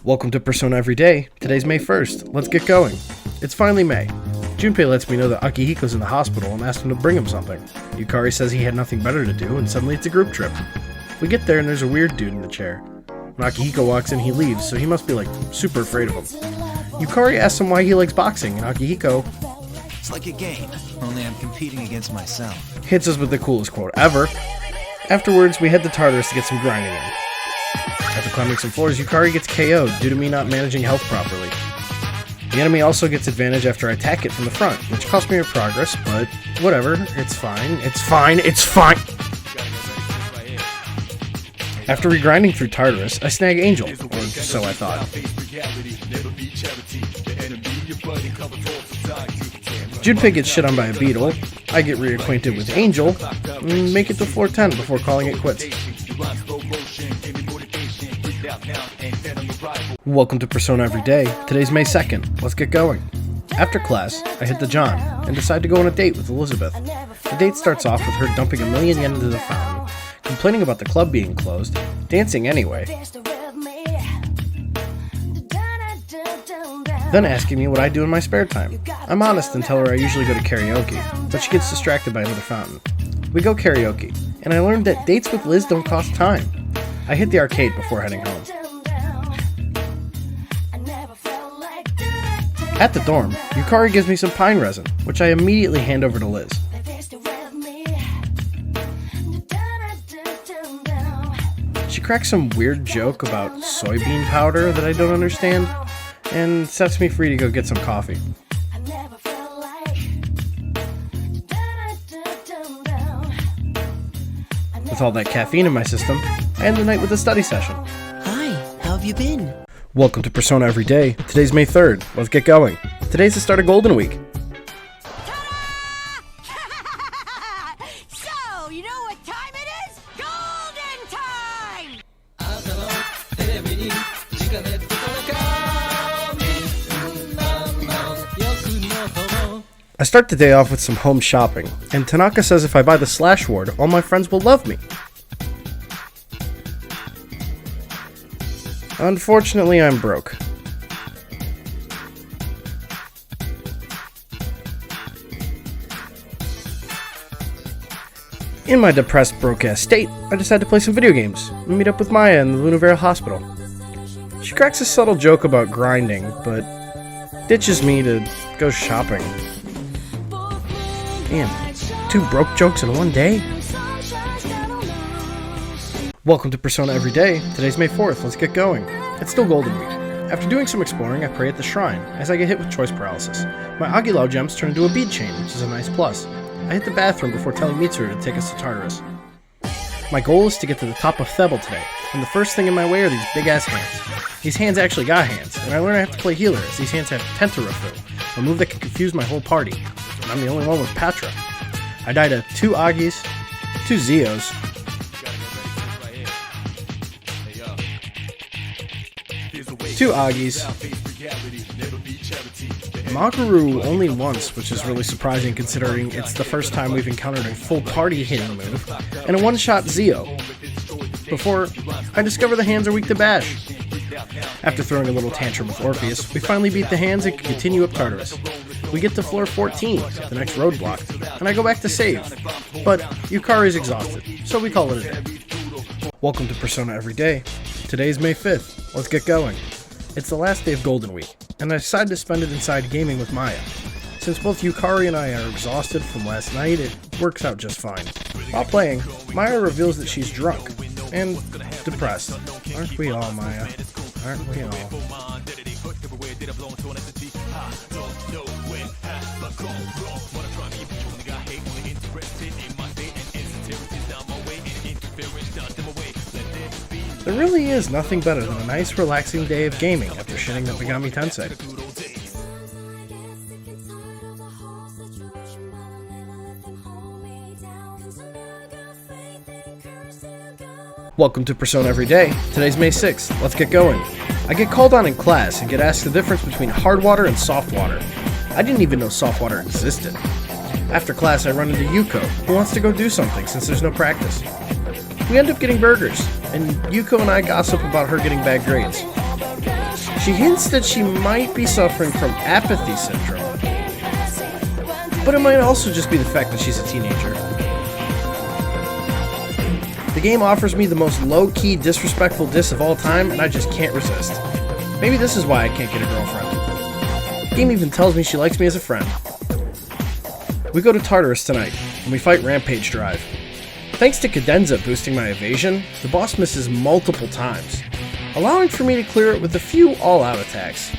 Welcome to Persona Every Day. Today's May 1st. Let's get going. It's finally May. Junpei lets me know that Akihiko's in the hospital and asks him to bring him something. Yukari says he had nothing better to do, and suddenly it's a group trip. We get there and there's a weird dude in the chair. When Akihiko walks in, he leaves, so he must be super afraid of him. Yukari asks him why he likes boxing, and Akihiko, "It's like a game, only I'm competing against myself," hits us with the coolest quote ever. Afterwards, we head to Tartarus to get some grinding in. After climbing some floors, Yukari gets KO'd due to me not managing health properly. The enemy also gets advantage after I attack it from the front, which cost me your progress, but whatever, it's fine, it's fine, it's fine! After regrinding through Tartarus, I snag Angel, or so I thought. Junpei gets shit on by a beetle, I get reacquainted with Angel, and make it to floor 10 before calling it quits. Welcome to Persona Every Day. Today's May 2nd. Let's get going. After class, I hit the John and decide to go on a date with Elizabeth. The date starts off with her dumping $1 million yen into the fountain, complaining about the club being closed, dancing anyway, then asking me what I do in my spare time. I'm honest and tell her I usually go to karaoke, but she gets distracted by another fountain. We go karaoke, and I learned that dates with Liz don't cost time. I hit the arcade before heading home. At the dorm, Yukari gives me some pine resin, which I immediately hand over to Liz. She cracks some weird joke about soybean powder that I don't understand, and sets me free to go get some coffee. With all that caffeine in my system, I end the night with a study session. Hi, how have you been? Welcome to Persona Every Day. Today's May 3rd. Let's get going. Today's the start of Golden Week. So, you know what time it is? Golden time! I start the day off with some home shopping, and Tanaka says if I buy the Slash Ward, all my friends will love me. Unfortunately, I'm broke. In my depressed, broke-ass state, I decide to play some video games and meet up with Maya in the Lunavera hospital. She cracks a subtle joke about grinding, but ditches me to go shopping. Damn, 2 broke jokes in one day? Welcome to Persona Every Day. Today's May 4th. Let's get going. It's still Golden Week. After doing some exploring, I pray at the shrine, as I get hit with choice paralysis. My Agilao gems turn into a bead chain, which is a nice plus. I hit the bathroom before telling Mitsuru to take us to Tartarus. My goal is to get to the top of Thebel today, and the first thing in my way are these big-ass hands. These hands actually got hands, and I learned I have to play healer, as these hands have Tentarafu, a move that can confuse my whole party. And I'm the only one with Patra. I die to 2 Agis, 2 Zeos, 2 Agis, Maguru only once, which is really surprising considering it's the first time we've encountered a full party hitting move, and a one-shot Zeo, before I discover the hands are weak to bash. After throwing a little tantrum with Orpheus, we finally beat the hands and can continue up Tartarus. We get to floor 14, the next roadblock, and I go back to save, but Yukari is exhausted, so we call it a day. Welcome to Persona Every Day. Today's May 5th. Let's get going. It's the last day of Golden Week, and I decided to spend it inside gaming with Maya. Since both Yukari and I are exhausted from last night, it works out just fine. While playing, Maya reveals that she's drunk and depressed. Aren't we all, Maya? Aren't we all? There really is nothing better than a nice, relaxing day of gaming after shitting the Megami Tensei. Welcome to Persona Every Day. Today's May 6th. Let's get going. I get called on in class and get asked the difference between hard water and soft water. I didn't even know soft water existed. After class, I run into Yuko, who wants to go do something since there's no practice. We end up getting burgers, and Yuko and I gossip about her getting bad grades. She hints that she might be suffering from apathy syndrome, but it might also just be the fact that she's a teenager. The game offers me the most low-key, disrespectful diss of all time, and I just can't resist. Maybe this is why I can't get a girlfriend. The game even tells me she likes me as a friend. We go to Tartarus tonight, and we fight Rampage Drive. Thanks to Cadenza boosting my evasion, the boss misses multiple times, allowing for me to clear it with a few all-out attacks.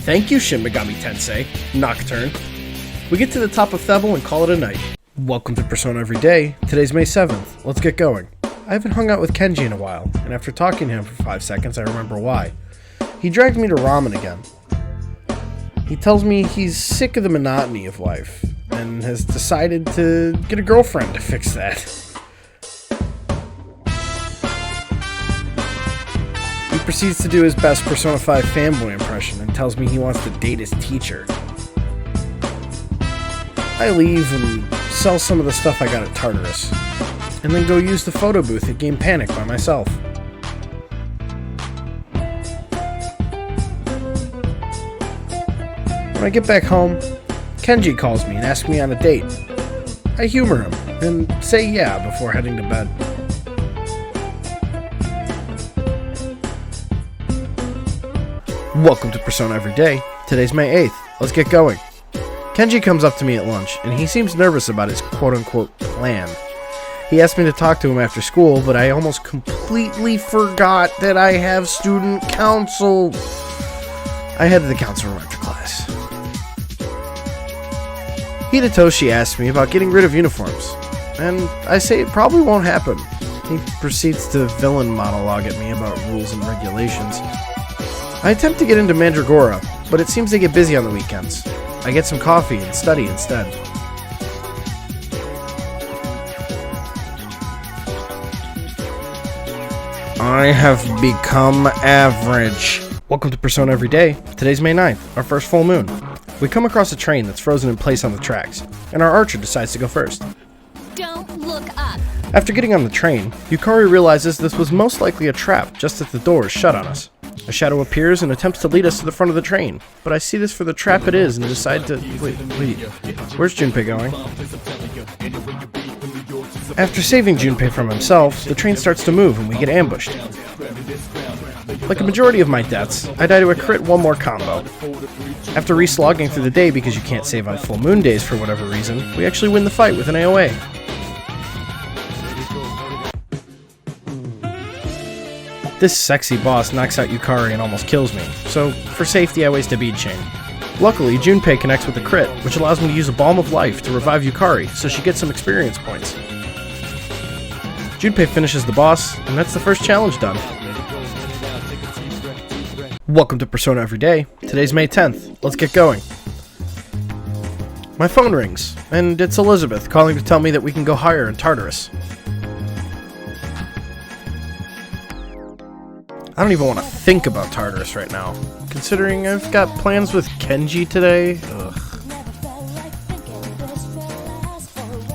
Thank you, Shin Megami Tensei, Nocturne. We get to the top of Thebel and call it a night. Welcome to Persona Every Day. Today's May 7th. Let's get going. I haven't hung out with Kenji in a while, and after talking to him for 5 seconds, I remember why. He dragged me to ramen again. He tells me he's sick of the monotony of life, and has decided to get a girlfriend to fix that. He proceeds to do his best Persona 5 fanboy impression and tells me he wants to date his teacher. I leave and sell some of the stuff I got at Tartarus, and then go use the photo booth at Game Panic by myself. When I get back home, Kenji calls me and asks me on a date. I humor him and say yeah before heading to bed. Welcome to Persona Every Day. Today's May 8th. Let's get going. Kenji comes up to me at lunch, and he seems nervous about his quote-unquote plan. He asked me to talk to him after school, but I almost completely forgot that I have student council. I head to the council room after class. Hidetoshi asks me about getting rid of uniforms, and I say it probably won't happen. He proceeds to villain monologue at me about rules and regulations. I attempt to get into Mandragora, but it seems they get busy on the weekends. I get some coffee and study instead. I have become average. Welcome to Persona Every Day. Today's May 9th, our first full moon. We come across a train that's frozen in place on the tracks, and our archer decides to go first. Don't look up. After getting on the train, Yukari realizes this was most likely a trap just as the door is shut on us. A shadow appears and attempts to lead us to the front of the train, but I see this for the trap it is and decide to... Wait, where's Junpei going? After saving Junpei from himself, the train starts to move and we get ambushed. Like a majority of my deaths, I die to a crit one more combo. After reslogging through the day because you can't save on full moon days for whatever reason, we actually win the fight with an AoE. This sexy boss knocks out Yukari and almost kills me, so for safety I waste a bead chain. Luckily, Junpei connects with a crit, which allows me to use a Balm of Life to revive Yukari so she gets some experience points. Junpei finishes the boss, and that's the first challenge done. Welcome to Persona Every Day. Today's May 10th. Let's get going. My phone rings, and it's Elizabeth calling to tell me that we can go higher in Tartarus. I don't even want to think about Tartarus right now, considering I've got plans with Kenji today. Ugh.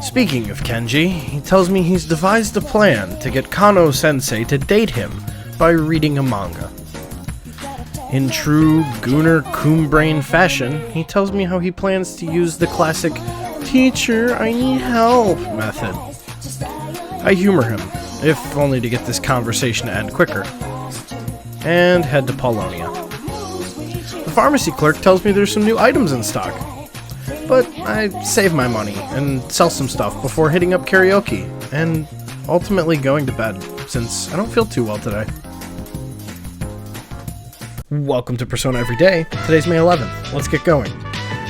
Speaking of Kenji, he tells me he's devised a plan to get Kano-sensei to date him by reading a manga. In true Gunnar Coombrain fashion, he tells me how he plans to use the classic "teacher, I need help" method. I humor him, if only to get this conversation to end quicker, and head to Paulownia. The pharmacy clerk tells me there's some new items in stock, but I save my money and sell some stuff before hitting up karaoke, and ultimately going to bed, since I don't feel too well today. Welcome to Persona Every Day. Today's May 11th. Let's get going.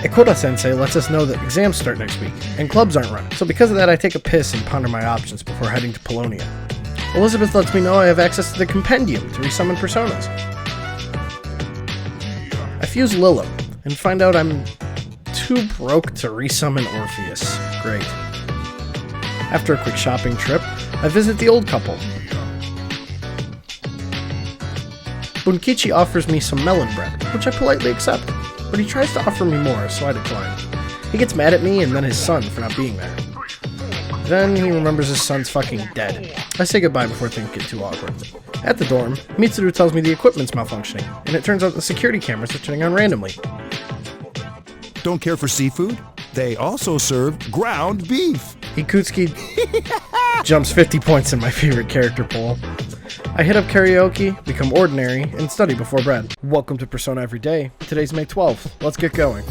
Ekoda-sensei lets us know that exams start next week, and clubs aren't running, so because of that I take a piss and ponder my options before heading to Paulownia. Elizabeth lets me know I have access to the compendium to resummon personas. I fuse Lilith, and find out I'm too broke to resummon Orpheus. Great. After a quick shopping trip, I visit the old couple. Bunkichi offers me some melon bread, which I politely accept, but he tries to offer me more, so I decline. He gets mad at me and then his son for not being there. Then he remembers his son's fucking dead. I say goodbye before things get too awkward. At the dorm, Mitsuru tells me the equipment's malfunctioning, and it turns out the security cameras are turning on randomly. Don't care for seafood? They also serve ground beef. Ikutsuki jumps 50 points in my favorite character poll. I hit up karaoke, become ordinary, and study before bed. Welcome to Persona Every Day. Today's May 12th. Let's get going.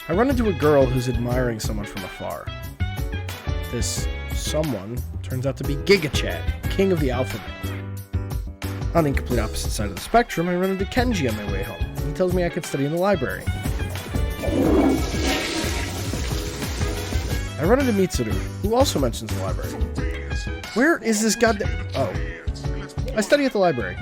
I run into a girl who's admiring someone from afar. This someone turns out to be GigaChad, king of the alphabet. On the complete opposite side of the spectrum, I run into Kenji on my way home. He tells me I could study in the library. I run into Mitsuru, who also mentions the library. Where is this goddamn... Oh. I study at the library.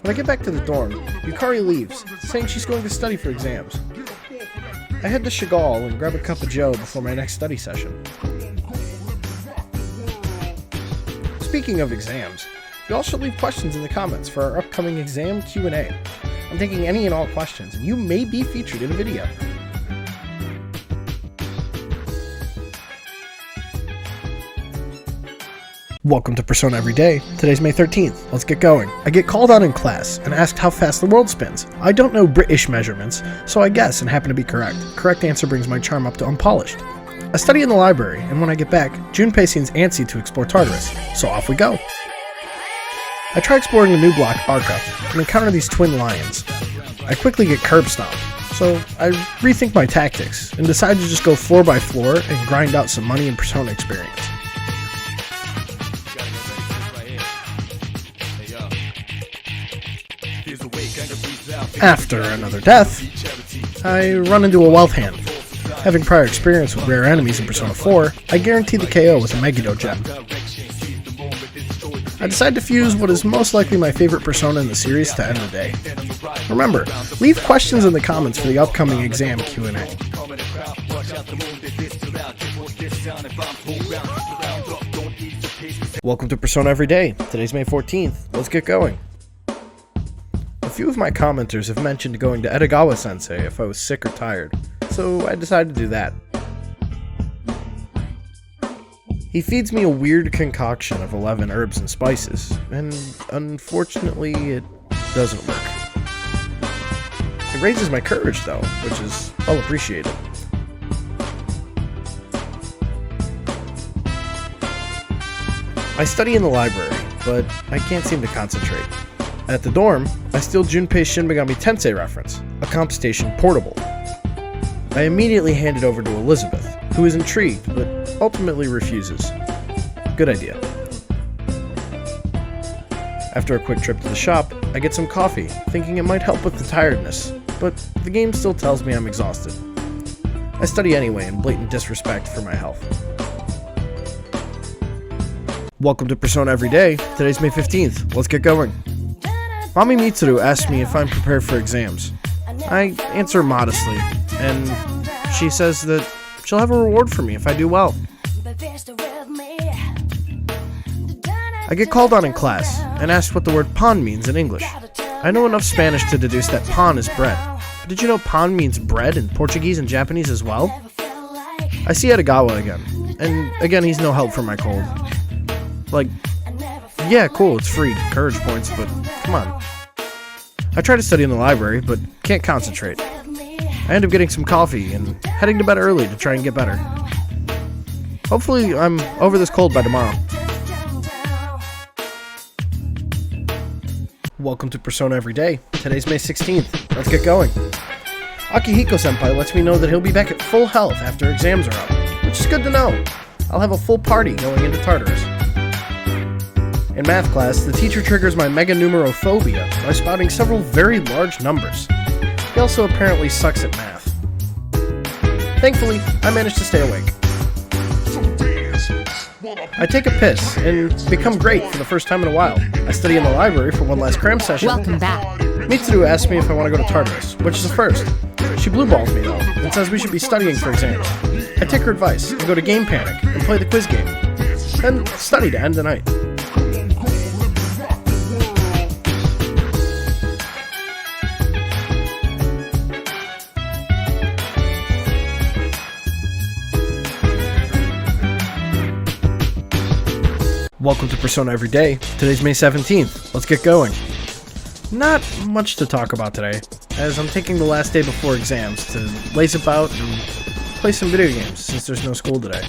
When I get back to the dorm, Yukari leaves, saying she's going to study for exams. I head to Chagall and grab a cup of joe before my next study session. Speaking of exams, you all should leave questions in the comments for our upcoming exam Q&A. I'm taking any and all questions, and you may be featured in a video. Welcome to Persona Every Day. Today's May 13th. Let's get going. I get called on in class and asked how fast the world spins. I don't know British measurements, so I guess and happen to be correct. Correct answer brings my charm up to unpolished. I study in the library, and when I get back, Junpei seems antsy to explore Tartarus, so off we go. I try exploring the new block, Arca, and encounter these twin lions. I quickly get curb stomped, so I rethink my tactics and decide to just go floor by floor and grind out some money and Persona experience. After another death, I run into a wealth hand. Having prior experience with rare enemies in Persona 4, I guarantee the KO with a Megiddo gem. I decide to fuse what is most likely my favorite Persona in the series to end the day. Remember, leave questions in the comments for the upcoming exam Q&A. Welcome to Persona Every Day. Today's May 14th. Let's get going. A few of my commenters have mentioned going to Edogawa Sensei if I was sick or tired, so I decided to do that. He feeds me a weird concoction of 11 herbs and spices, and unfortunately it doesn't work. It raises my courage though, which is well appreciated. I study in the library, but I can't seem to concentrate. At the dorm, I steal Junpei's Shin Megami Tensei reference, a comp station portable. I immediately hand it over to Elizabeth, who is intrigued, but ultimately refuses. Good idea. After a quick trip to the shop, I get some coffee, thinking it might help with the tiredness, but the game still tells me I'm exhausted. I study anyway in blatant disrespect for my health. Welcome to Persona Every Day. Today's May 15th. Let's get going. Mami Mitsuru asks me if I'm prepared for exams. I answer modestly, and she says that she'll have a reward for me if I do well. I get called on in class and asked what the word pan means in English. I know enough Spanish to deduce that pan is bread. But did you know pan means bread in Portuguese and Japanese as well? I see Edogawa again, and again he's no help for my cold. Like, yeah, cool, it's free, courage points, but come on. I try to study in the library, but can't concentrate. I end up getting some coffee and heading to bed early to try and get better. Hopefully I'm over this cold by tomorrow. Welcome to Persona Every Day. Today's May 16th. Let's get going. Akihiko-senpai lets me know that he'll be back at full health after exams are up, which is good to know. I'll have a full party going into Tartarus. In math class, the teacher triggers my meganumerophobia by spouting several very large numbers. He also apparently sucks at math. Thankfully, I managed to stay awake. I take a piss and become great for the first time in a while. I study in the library for one last cram session. Welcome back. Mitsuru asks me if I want to go to Tartarus, which is a first. She blueballs me though, and says we should be studying for exams. I take her advice and go to Game Panic and play the quiz game. Then study to end the night. Welcome to Persona Everyday. Today's May 17th. Let's get going. Not much to talk about today, as I'm taking the last day before exams to laze about and play some video games since there's no school today.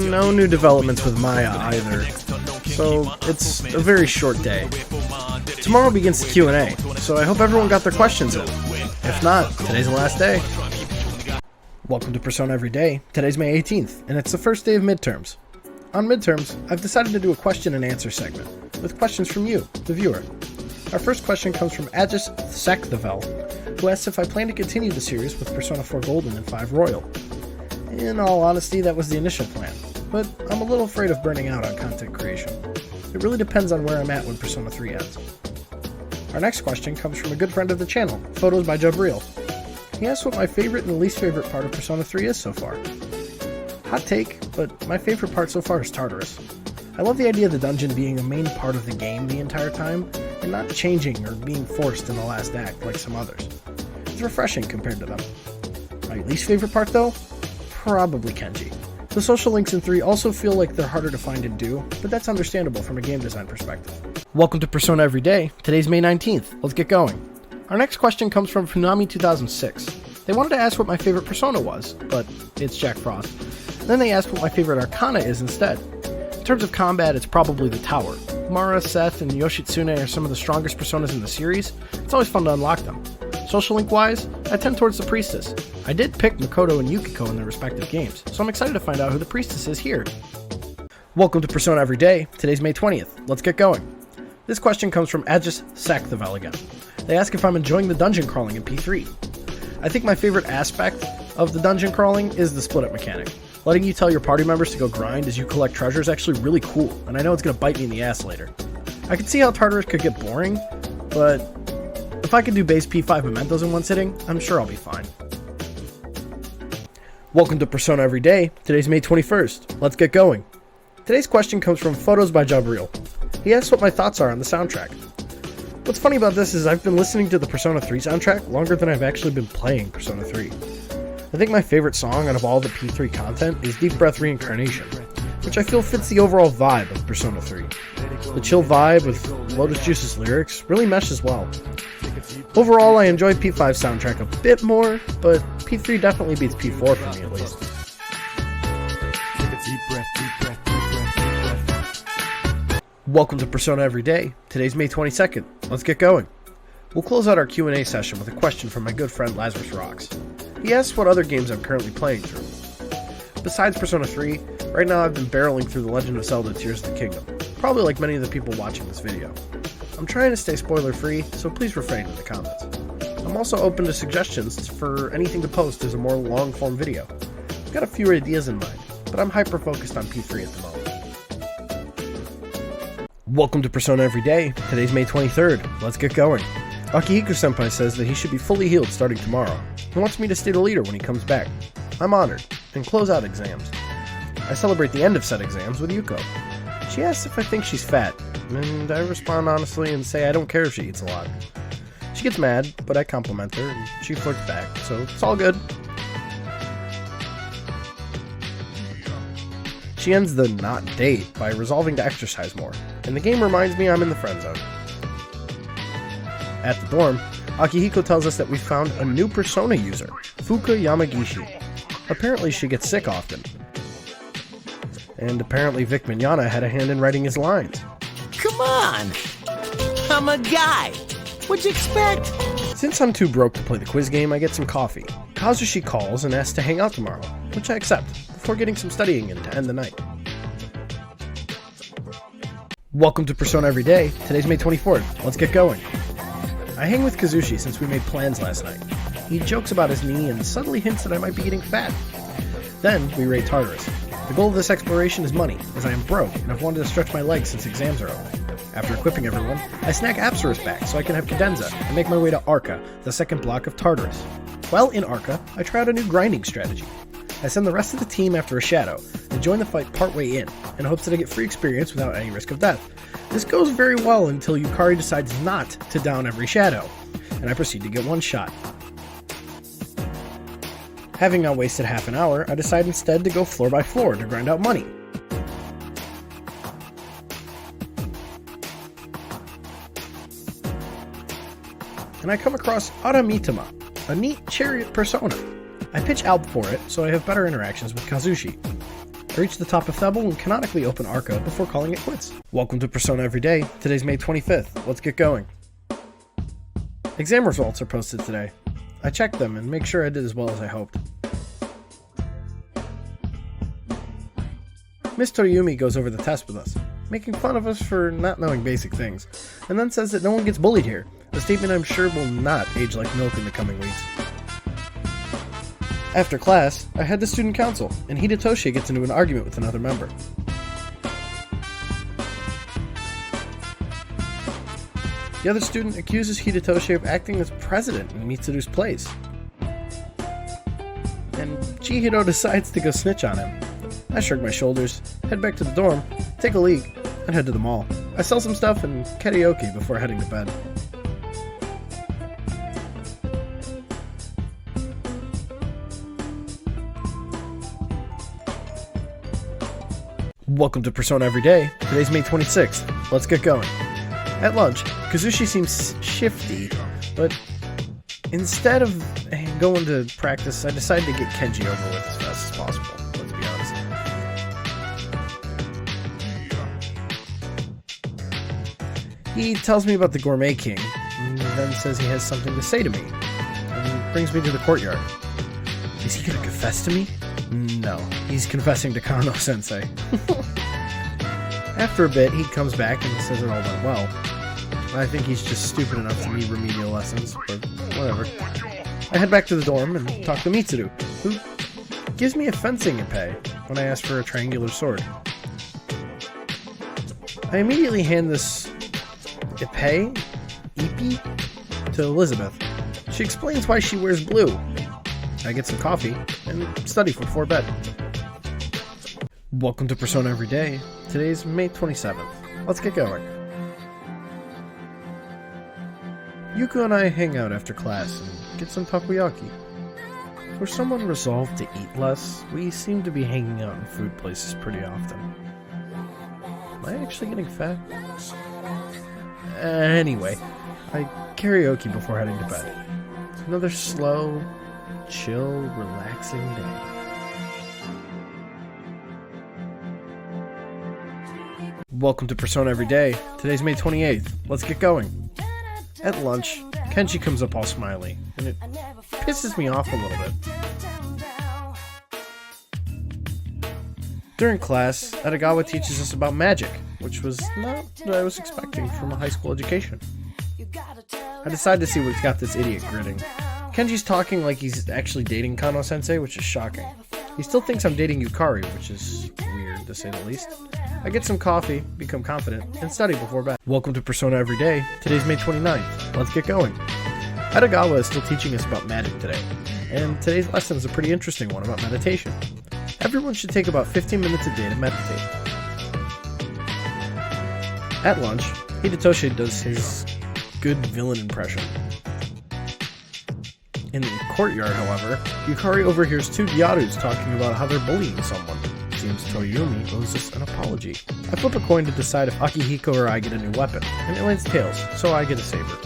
No new developments with Maya either, so it's a very short day. Tomorrow begins the Q&A, so I hope everyone got their questions in. If not, today's the last day. Welcome to Persona Everyday. Today's May 18th, and it's the first day of midterms. On midterms, I've decided to do a question and answer segment, with questions from you, the viewer. Our first question comes from Aegis Sakthevel, who asks if I plan to continue the series with Persona 4 Golden and 5 Royal. In all honesty, that was the initial plan, but I'm a little afraid of burning out on content creation. It really depends on where I'm at when Persona 3 ends. Our next question comes from a good friend of the channel, Photos by Jabril. He asks what my favorite and least favorite part of Persona 3 is so far. Hot take, but my favorite part so far is Tartarus. I love the idea of the dungeon being a main part of the game the entire time, and not changing or being forced in the last act like some others. It's refreshing compared to them. My least favorite part though? Probably Kenji. The social links in 3 also feel like they're harder to find and do, but that's understandable from a game design perspective. Welcome to Persona Everyday. Today's May 19th. Let's get going. Our next question comes from Funami2006. They wanted to ask what my favorite Persona was, but it's Jack Frost. Then they asked what my favorite Arcana is instead. In terms of combat, it's probably the Tower. Mara, Seth, and Yoshitsune are some of the strongest Personas in the series. It's always fun to unlock them. Social link-wise, I tend towards the Priestess. I did pick Makoto and Yukiko in their respective games, so I'm excited to find out who the Priestess is here. Welcome to Persona Everyday. Today's May 20th. Let's get going. This question comes from Aegis Sakthevel again. They ask if I'm enjoying the dungeon crawling in P3. I think my favorite aspect of the dungeon crawling is the split-up mechanic. Letting you tell your party members to go grind as you collect treasure is actually really cool, and I know it's going to bite me in the ass later. I can see how Tartarus could get boring, but if I could do base P5 mementos in one sitting, I'm sure I'll be fine. Welcome to Persona Everyday. Today's May 21st. Let's get going. Today's question comes from Photos by Jabril. He asks what my thoughts are on the soundtrack. What's funny about this is I've been listening to the Persona 3 soundtrack longer than I've actually been playing Persona 3. I think my favorite song out of all the P3 content is Deep Breath Reincarnation, which I feel fits the overall vibe of Persona 3. The chill vibe with Lotus Juice's lyrics really meshes well. Overall, I enjoy P5's soundtrack a bit more, but P3 definitely beats P4 for me at least. Welcome to Persona Everyday. Today's May 22nd. Let's get going. We'll close out our Q&A session with a question from my good friend Lazarus Rocks. He asks what other games I'm currently playing through. Besides Persona 3, right now I've been barreling through The Legend of Zelda Tears of the Kingdom, probably like many of the people watching this video. I'm trying to stay spoiler free, so please refrain in the comments. I'm also open to suggestions for anything to post as a more long form video. I've got a few ideas in mind, but I'm hyper focused on P3 at the moment. Welcome to Persona Everyday. Today's May 23rd. Let's get going. Akihiko-senpai says that he should be fully healed starting tomorrow. He wants me to stay the leader when he comes back. I'm honored, and close out exams. I celebrate the end of said exams with Yuko. She asks if I think she's fat, and I respond honestly and say I don't care if she eats a lot. She gets mad, but I compliment her, and she flirts back, so it's all good. She ends the not date by resolving to exercise more, and the game reminds me I'm in the friend zone. At the dorm, Akihiko tells us that we found a new Persona user, Fuka Yamagishi. Apparently she gets sick often. And apparently Vic Mignogna had a hand in writing his lines. Come on! I'm a guy! What'd you expect? Since I'm too broke to play the quiz game, I get some coffee. Kazushi calls and asks to hang out tomorrow, which I accept, before getting some studying in to end the night. Welcome to Persona Everyday. Today's May 24th. Let's get going. I hang with Kazushi since we made plans last night. He jokes about his knee and subtly hints that I might be getting fat. Then we raid Tartarus. The goal of this exploration is money, as I am broke and have wanted to stretch my legs since exams are over. After equipping everyone, I snag Apsaris back so I can have Cadenza and make my way to Arca, the second block of Tartarus. While in Arca, I try out a new grinding strategy. I send the rest of the team after a shadow and join the fight partway in hopes that I get free experience without any risk of death. This goes very well until Yukari decides not to down every shadow, and I proceed to get one shot. Having now wasted half an hour, I decide instead to go floor by floor to grind out money. and I come across Aramitama, a neat chariot persona. I pitch Alp for it, so I have better interactions with Kazushi. I reach the top of Thebble and canonically open Arca before calling it quits. Welcome to Persona Everyday. Today's May 25th. Let's get going. Exam results are posted today. I checked them and make sure I did as well as I hoped. Miss Toriumi goes over the test with us, making fun of us for not knowing basic things, and then says that no one gets bullied here, a statement I'm sure will not age like milk in the coming weeks. After class, I head to student council, and Hidetoshi gets into an argument with another member. The other student accuses Hidetoshi of acting as president in Mitsuru's place. And Chihiro decides to go snitch on him. I shrug my shoulders, head back to the dorm, take a leak, and head to the mall. I sell some stuff and karaoke before heading to bed. Welcome to Persona Everyday. Today's May 26th. Let's get going. At lunch, Kazushi seems shifty, but instead of going to practice, I decided to get Kenji over with as fast as possible, let's be honest. He tells me about the Gourmet King, and then says he has something to say to me, and brings me to the courtyard. Is he gonna confess to me? No, he's confessing to Kano-sensei. After a bit, he comes back and says it all went well. I think he's just stupid enough to need remedial lessons, but whatever. I head back to the dorm and talk to Mitsuru, who gives me a fencing epee when I ask for a triangular sword. I immediately hand this epee to Elizabeth. She explains why she wears blue. I get some coffee and study before bed. Welcome to Persona Everyday. Today's May 27th. Let's get going. Yuko and I hang out after class and get some takoyaki. For someone resolved to eat less, we seem to be hanging out in food places pretty often. Am I actually getting fat? Anyway, I karaoke before heading to bed. Another slow, chill, relaxing day. Welcome to Persona Everyday. Today's May 28th. Let's get going. At lunch, Kenji comes up all smiley, and it pisses me off a little bit. During class, Edogawa teaches us about magic, which was not what I was expecting from a high school education. I decide to see what's got this idiot gritting. Kenji's talking like he's actually dating Kano-sensei, which is shocking. He still thinks I'm dating Yukari, which is weird to say the least. I get some coffee, become confident, and study before bed. Welcome to Persona Everyday. Today's May 29th. Let's get going. Edogawa is still teaching us about magic today, and today's lesson is a pretty interesting one about meditation. Everyone should take about 15 minutes a day to meditate. At lunch, Hidetoshi does his good villain impression. In the courtyard, however, Yukari overhears two Gyarus talking about how they're bullying someone. Seems Toriumi owes us an apology. I flip a coin to decide if Akihiko or I get a new weapon, and it lands tails, so I get a saber.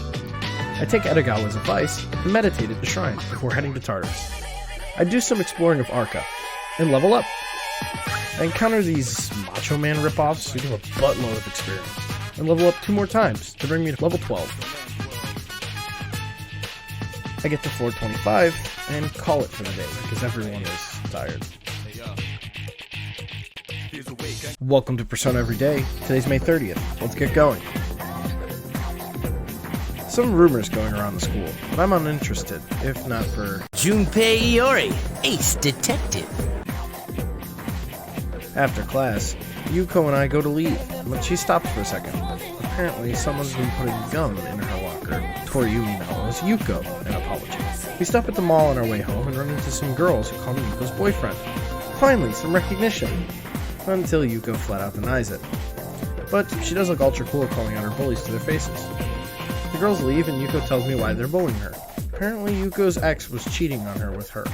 I take Edogawa's advice and meditate at the shrine before heading to Tartarus. I do some exploring of Arca, and level up. I encounter these Macho Man ripoffs who give a buttload of experience, and level up 2 more times to bring me to level 12. I get to floor 25 and call it for the day because everyone is tired. Welcome to Persona Everyday. Today's May 30th. Let's get going. Some rumors going around the school, but I'm uninterested, if not for Junpei Iori, ace detective. After class, Yuko and I go to leave, but she stops for a second. Apparently, someone's been putting gum in her locker. Toriumi now owes Yuko an apology. We stop at the mall on our way home and run into some girls who call me Yuko's boyfriend. Finally, some recognition. Until Yuko flat out denies it. But she does look ultra cool calling out her bullies to their faces. The girls leave and Yuko tells me why they're bullying her. Apparently Yuko's ex was cheating on her with her.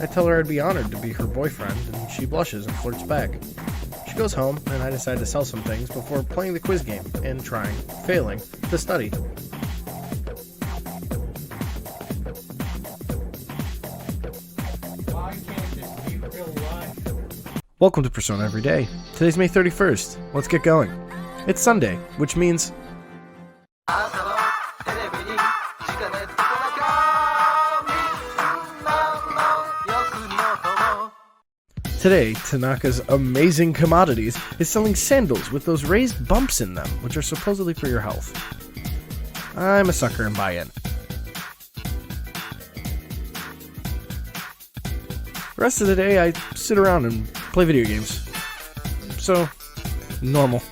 I tell her I'd be honored to be her boyfriend, and she blushes and flirts back. She goes home, and I decide to sell some things before playing the quiz game and failing, to study. Welcome to Persona Every Day. Today's May 31st. Let's get going. It's Sunday, which means... Today, Tanaka's Amazing Commodities is selling sandals with those raised bumps in them, which are supposedly for your health. I'm a sucker and buy in. The rest of the day, I sit around and play video games. So, normal.